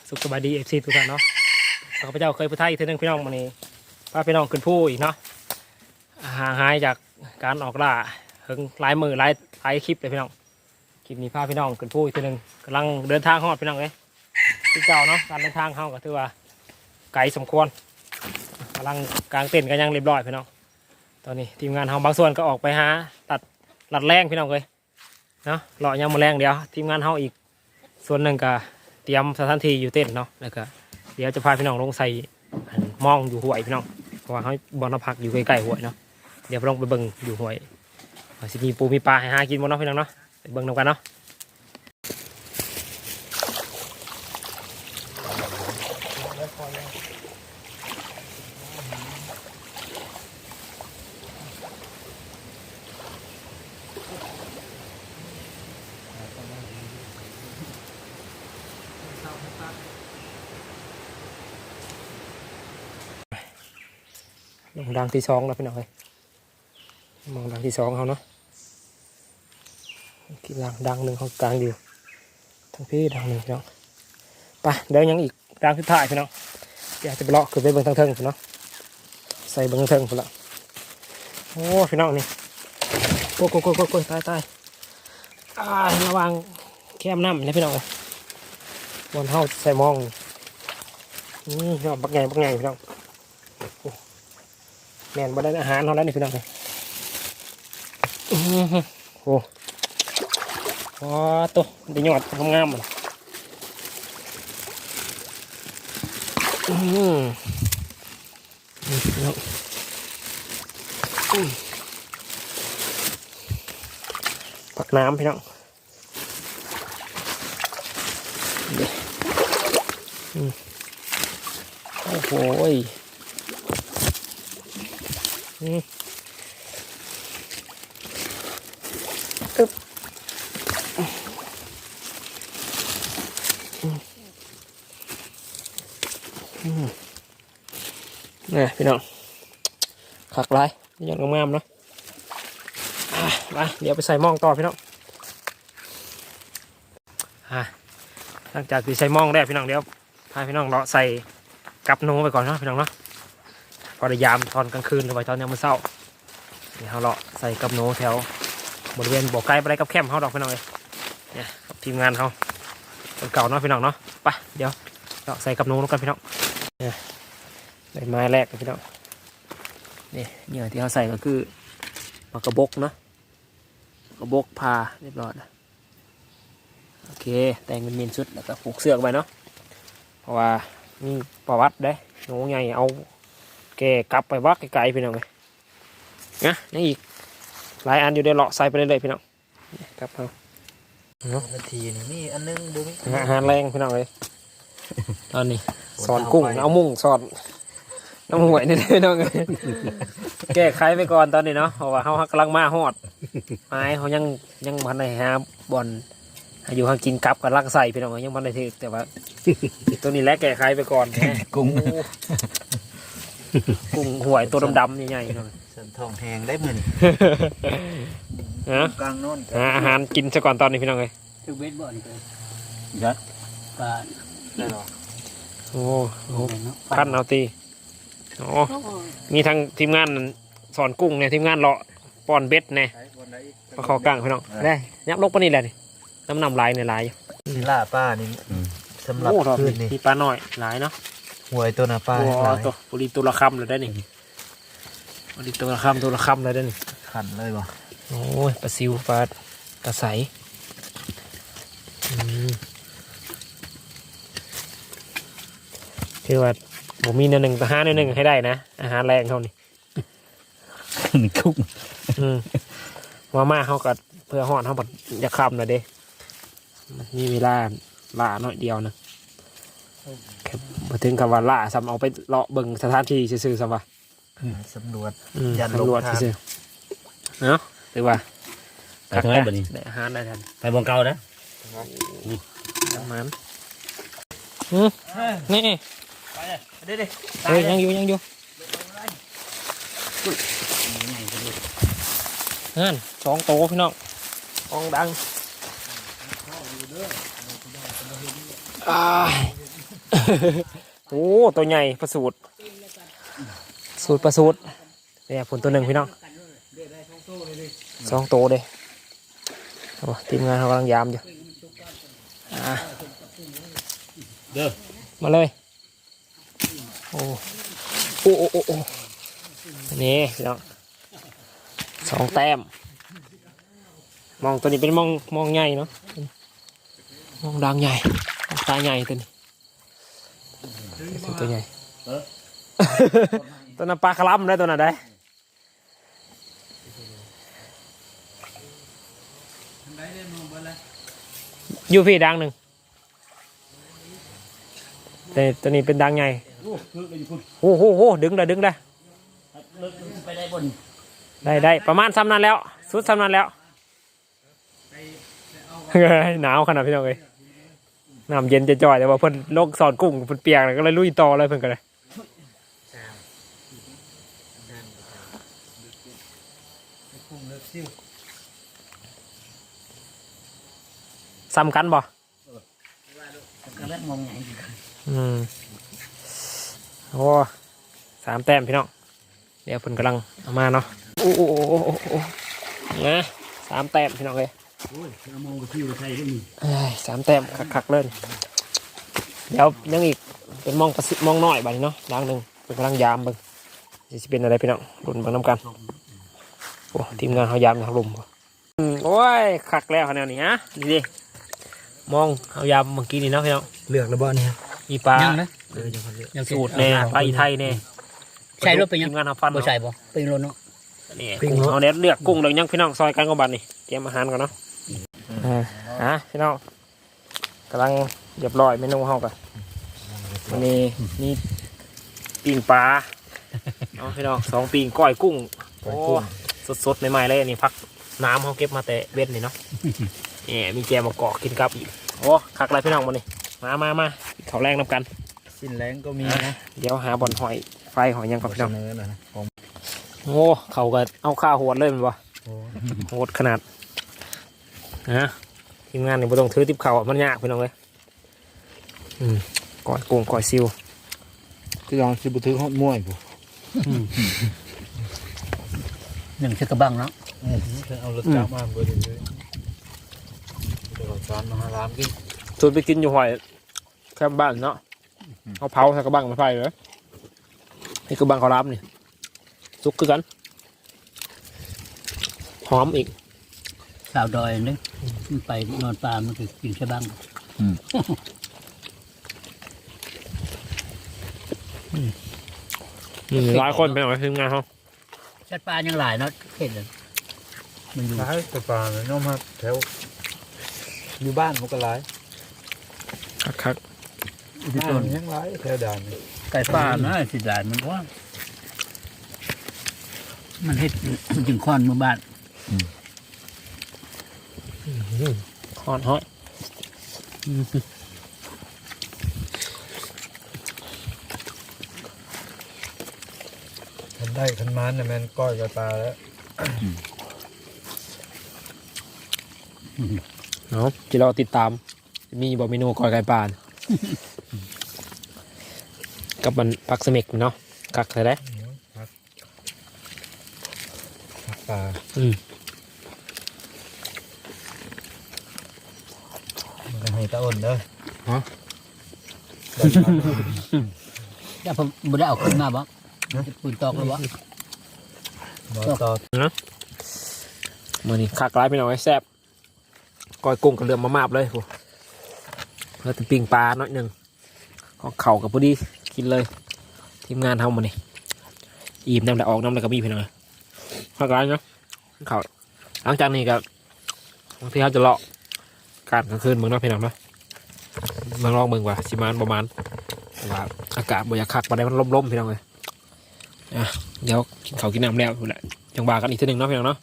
สุขสบายดีFCทุกท่านเนาะข้าพเจ้าเคยพูดไทยทีนึงพี่น้องวันนี้พาพี่น้องขึ้นผู้อีกเนาะห่างหายจากการออกล่าถึงหลายมือหลายคลิปเลยพี่น้องคลิปนี้พาพี่น้องขึ้นผู้อีกทีนึงกำลังเดินทางฮอดพี่น้องเลยที่เก่าเนาะการเดินทางเข้าก็ถือว่าไกลสมควรกำลังกลางเต็นท์กันยังเรียบร้อยพี่น้องตอนนี้ทีมงานเขาบางส่วนก็ออกไปหาตัดหลัดแรงพี่น้องเลยเนาะรอยังมาแรงเดียวทีมงานเขาอีกส่วนหนึ่งก็เตรียมสถานที่อยู่เต้นเนาะแล้วก็เดี๋ยวจะพาพี่น้องลงใส่มองอยู่ห้วยพี่น้องเพราะว่าเขาบอลพักอยู่ใกล้ๆห้วยเนาะเดี๋ยวลองไปเบิ่งอยู่ห้วยสิมีปูมีปลาให้หากินบนเนาะพี่น้องเนาะไปเบิ่งนำกันเนาะมองดังที่สองแล้วพี่น้องเลยมองดังที่สองเขาเนาะกีดังหนึ่งเขากลางอยู่ทั้งพี่ดังหนึ่งพี่น้องไปเดี๋ยวยังอีกดังสุดท้ายพี่น้องเดี๋ยวจะไปเลาะขึ้นไปเบิ่งทางเทิงพี่น้องใส่เบิ่งทางเทิงพี่ละโอ้พี่น้องนี่โอ้โกตายระวังแคมน้ำนะพี่น้องเลยบนเท้าใส่มองนี่พี่น้องบักใหญ่พี่น้องแม่นบ่ได้อาหารเขาแล้วนี่พี่น้องเลยโอ้ตัวได้ยอดงามๆมันผักน้ำพี่น้องโอ้โหนี่พี่น้องขักลายยังงามๆเนาะมาเดี๋ยวไปใส่หม้องต่อพี่น้องหลังจากที่ใส่หม้องได้พี่น้องเดี๋ยวพาพี่น้องเลาะใส่กับนูไปก่อนเนาะพี่น้องเนาะพอได้ยามตอนกลางคืนหรือว่าตอนยังมื้อเช้าเดี๋ยวเราเลาะใส่กับนูแถวบริเวณบ่อไก่ไปได้กับแคมป์เขาดอกพี่น้องเลยเนี่ยทีมงานเขาคนเก่าเนาะพี่น้องเนาะไปเดี๋ยวเลาะใส่กับนูกันพี่น้องเนี่ยได้ไม้แรกพี่น้องนี่เหยื่อที่เขาใส่ก็คือปลากระบกเนาะกระบกพาเรียบร้อยนะโอเคแต่งเป็นมีนชุดแล้วก็ผูกเสือกไปเนาะเพราะว่ามีประวัติได้หนูใหญ่เอาแกกลับไปวักไกลๆพี่น้องเลยนะนี่อีกหลายอันอยู่ในเลาะใส่ไปเรื่อยๆพี่น้องครับเอานาทีนี่อันนึงดูไหมอาหารแรงพี่น้องเลยตอนนี้สอนกุ้งเอามุ่งสอนน้ำหวยนี่พี่น้องเลยแก้ไขไปก่อนตอนนี้เนาะเพราะว่าเขากำลังมาฮอดไม้เขายังมันในหาบอลอยู่ข้างกินกับลักใส่พี่น้องยังมันในถือแต่ว่าตัวนี้แหละแก้ไขไปก่อนกุ้งหวยตัวดำๆใหญ่ๆหน่อยสันทองแหงได้เหมือนกลางโน่นอาหารกินซะก่อนตอนนี้พี่น้องเลยทุกเบ็ดบ่อนเลยยัดปลาได้หรอโอ้พันเอาตีโอ้มีทางทีมงานสอนกุ้งเนี่ยทีมงานเลาะปอนเบ็ดเนี่ยมาขอกลางพี่น้องได้ยับลกปนี่แหละนี่น้ำลายเนี่ยลายล่าป้านี่สำหรับคืนนี่มีปลาหน่อยหลายเนาะหวยตัวน่ะป้าตัวปุรีตัวละคำเลยได้นี่ปุรีตัวละคำเลยได้นี่ขันเลยวะโอ้ยปลาซิวปลาตะไสคือว่าผมมี1ต่อ5 1ให้ได้นะอาหารแรงเท่านี้กุ้งมาเขาก็เพื่อห่อนเขาแบบจะคำนะเด้มีเวลาล่าหน่อยเดียวนะมาถึงกับว่าล่าซ้ำเอาไปเลาะเบิ่งสถานที่ซื่อๆซ้ำว่าสำรวจสำรวจซื่อเนาะหรือว่าไปทางไหนบ้างนี่ได้อาหารได้ทันไปบงเก่านะน้ำมันนี่ไปดิยังอยู่นั่น2 โตพี่น้ององดัง อ่า โอ้ตัวใหญ่ประสูตรประสูตรเนี่ยผลตัวหนึ่งพี่น้อง2 ตัวเลยโอ้ทีมงานเขากำลังยามอยู่เด้อ มาเลยโอ้โอ้โอ้โอ้โอ้นี่พี่น้อง2 แต้มมองตัวนี้เป็นมองใหญ่เนาะมองดังใหญ่ตาใหญ่ตัวนี้ตัวใหญ่ ตัวนั้นปลาคลัมได้ตัวนั้นได้อยู่พี่ดังหนึ่งแต่ตัวนี้เป็นดังใหญ่โอ้โหดึงได้ ไปได้บน ได้ประมาณซ้ำนั้นแล้วสุดซ้ำนั้นแล้วหนาวขนาดพี่น้องเลยน้ำเย็นจะจ่อยแต่ว่าเพิ่นโลกสอนกุ้งเพิ่นเปียกเลยก็เลยลุยต่อเลยเพิ่นก็เลยซ้ำกันบ่ ก็เล่นมองใหญ่ โอ้3 แต้มพี่น้องเดี๋ยวเพิ่นกำลังเอามาเนาะโอ้นะ3 แต้มพี่น้องเลย โอ้ยเอามองไปที่ใครก็มี 3 แต้มคักๆเลยเดี๋ยวยังอีกเป็นมองน้อยบัดนี้เนาะดังหนึ่งเป็นกำลังยามเบิ่งสิเป็นอะไรพี่น้องรุ่นเบิ่งน้ำกันโอ้ทีมงานเขายามเขาลุมโอ้ยคักแล้วขนาดนี้ฮะนี่ดิมองเขายามเมื่อกี้นี่เนาะพี่น้อง เลือกแล้วบ่เนี่ย มีปลา ยังนะ ยังสูตรแน่ปลาอีไทยแน่ ใช่รถไปยัง ทีมงานเขาฟัน บ่ใช่บ่เป็นรถเนาะ นี่กุ้งเอาเน็ตเลือกกุ้งเลยยังพี่น้องซอยกันกับบัดนี่เตรียมอาหารก่อนเนาะพี่น้องกำลังเรียบร้อยเมนูเฮากันวันนี้นี่ปิ้งปลาเอาพี่น้อง2 ปิ้งก้อยกุ้งโอ้สดๆใหม่ๆเลยนี่พักน้ำเขาเก็บมาแต่เว้นนี่เนาะนี่มีแจมะกอกกินกับอีกโอ้คักอะไรพี่น้องวันนี้มาเขาแรงน้ำกัน สิ้นแรงก็มีนะ เดี๋ยวหาบ่อนหอยไฟหอยยังก่อนพี่น้อง เนื้อนะผม โอ้เขาก็เอาข้าวโหดเลยมันวะโหดขนาดนะทีมงานนี่บ่ต้องถือติบเข่ามันยากพี่น้องเลยก่อยกุ้งก่อยซิว คือลองสิบุถือหอดม้วยผู้ ยังชื่อกระบังเนาะ เอารถจับมาเบอร์เลยเดี๋ยวเราจานมาร้านกิน สูตรไปกินอยู่หอยแค่บ้านเนาะเอาเผาใส่กระบังมาไฟเลยนี่กระบังเขารับนี่สุกคือกันหอมอีก สาวดอยนึงไปนอนปลามันคือกินกระบัง หลายคนไปหน่อยทีมงานเขา ชัดปลายังหลายเนาะเห็นเลยมันอยู่ ร้ายแต่ปลาเนี่ยน้องมาแถวอยู่บ้านมันก็ร้าย คัก ที่ต้น ยังร้ายแถวด่านนี่ ไก่ปลานะสิหลายมันว่ามันเฮ็ดจึงค้อนมาบ้าน หอดหอย ทันได้ทันมันเนี่ยแมนก้อยกับปลาแล้ว เนาะที่เราติดตามมีบอกเมนูก้อยไก่ปลากับมันปักเสม็กเนาะคักใส่ได้ ผักปลามันก็ให้ตาอ้นเด้อ แล้วผมบ่ได้เอาขึ้นมาบ่ปืนตอกเลยบ่ บ่ต่อ มื้อนี้คักหลายพี่น้องไอ้แซ่บก้อยกุ้งกับเรือมมาบเลยโหแล้วถึงปิ้งปลาหน่อยหนึงก็เข่ากับพอดีกินเลยทีมงานเฮามื้อนี้อิ่มน้ำแต่ออกน้ำแต่ก็มีพี่น้องคักหลายเนาะเข่าหลังจากนี้ก็บางทีเขาจะเลาะการกลางคืนเมืองนอกพี่น้องเนาะเมืองนอกเมืองว่าสิมานประมาณว่าอากาศบ่อยากคักบ่ได้มันลมๆพี่น้องเลยเดี๋ยวกินข้าวกินน้ำแล้วพูดแหละจังบากันอีกทีหนึ่งเนาะพี่น้องเนาะ